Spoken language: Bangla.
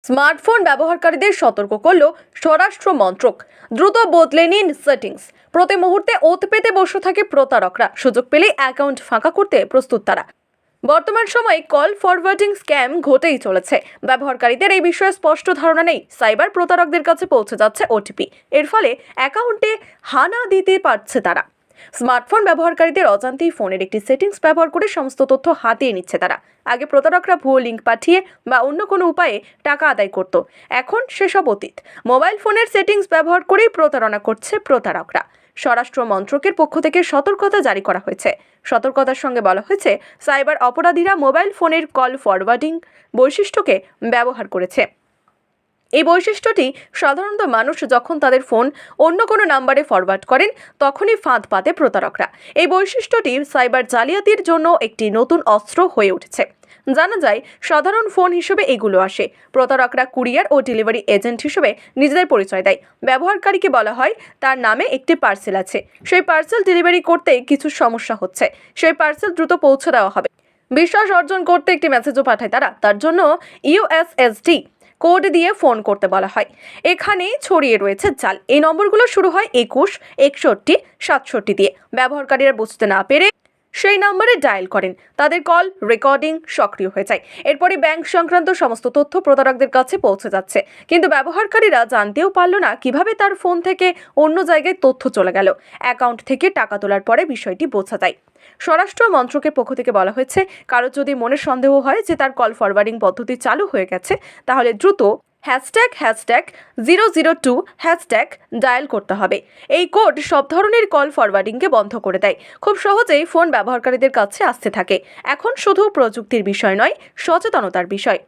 স্মার্টফোন ব্যবহারকারীদের সতর্ক করল স্বরাষ্ট্র মন্ত্রক। দ্রুত বদলে নিন সেটিংস। প্রতি মুহূর্তে ওত পেতে বসে থাকে প্রতারকরা। সুযোগ পেলে অ্যাকাউন্ট ফাঁকা করতে প্রস্তুত তারা। বর্তমান সময়ে কল ফরওয়ার্ডিং স্ক্যাম ঘটেই চলেছে। ব্যবহারকারীদের এই বিষয়ে স্পষ্ট ধারণা নেই। সাইবার প্রতারকদের কাছে পৌঁছে যাচ্ছে ওটিপি। এর ফলে অ্যাকাউন্টে হানা দিতে পারছে তারা। স্মার্টফোন ব্যবহারকারীদের অজান্তেই ফোনের একটি সেটিংস ব্যবহার করে সমস্ত তথ্য হাতিয়ে নিচ্ছে তারা। আগে প্রতারকরা ভুয়ো লিঙ্ক পাঠিয়ে বা অন্য কোনো উপায়ে টাকা আদায় করত। এখন সেসব অতীত। মোবাইল ফোনের সেটিংস ব্যবহার করেই প্রতারণা করছে প্রতারকরা। স্বরাষ্ট্র মন্ত্রকের পক্ষ থেকে সতর্কতা জারি করা হয়েছে। সতর্কতার সঙ্গে বলা হয়েছে, সাইবার অপরাধীরা মোবাইল ফোনের কল ফরওয়ার্ডিং বৈশিষ্ট্যকে ব্যবহার করেছে। এই বৈশিষ্ট্যটি সাধারণত মানুষ যখন তাদের ফোন অন্য কোনো নাম্বারে ফরওয়ার্ড করেন তখনই ফাঁদ পাতে প্রতারকরা। এই বৈশিষ্ট্যটি সাইবার জালিয়াতির জন্য একটি নতুন অস্ত্র হয়ে উঠেছে। জানা যায়, সাধারণ ফোন হিসেবে এগুলো আসে। প্রতারকরা কুরিয়ার ও ডেলিভারি এজেন্ট হিসেবে নিজেদের পরিচয় দেয়। ব্যবহারকারীকে বলা হয় তার নামে একটি পার্সেল আছে, সেই পার্সেল ডেলিভারি করতে কিছু সমস্যা হচ্ছে, সেই পার্সেল দ্রুত পৌঁছে দেওয়া হবে। বিশ্বাস অর্জন করতে একটি মেসেজও পাঠায় তারা। তার জন্য ইউএসএসডি কোড দিয়ে ফোন করতে বলা হয়। এখানেই ছড়িয়ে রয়েছে জাল। এই নম্বরগুলো শুরু হয় 21, 61, 67 দিয়ে। ব্যবহারকারীরা বুঝতে না পেরে সেই নম্বরে ডায়াল করেন। তাদের কল রেকর্ডিং সক্রিয় হয়ে যায়। এরপরে ব্যাংক সংক্রান্ত সমস্ত তথ্য প্রতারকদের কাছে পৌঁছে যাচ্ছে। কিন্তু ব্যবহারকারীরা জানতেও পারল না কিভাবে তার ফোন থেকে অন্য জায়গায় তথ্য চলে গেল। অ্যাকাউন্ট থেকে টাকা তোলার পরে বিষয়টি বোঝা যায়। স্বরাষ্ট্র মন্ত্রকের পক্ষ থেকে বলা হয়েছে, কারো যদি মনে সন্দেহ হয় যে তার কল ফরওয়ার্ডিং পদ্ধতি চালু হয়ে গেছে, তাহলে দ্রুত ##002 ডায়াল করতে হবে। এই কোড সব ধরনের কল ফরওয়ার্ডিংকে বন্ধ করে দেয়। খুব সহজেই ফোন ব্যবহারকারীদের কাছে আসতে থাকে। এখন শুধু প্রযুক্তির বিষয় নয়, সচেতনতার বিষয়।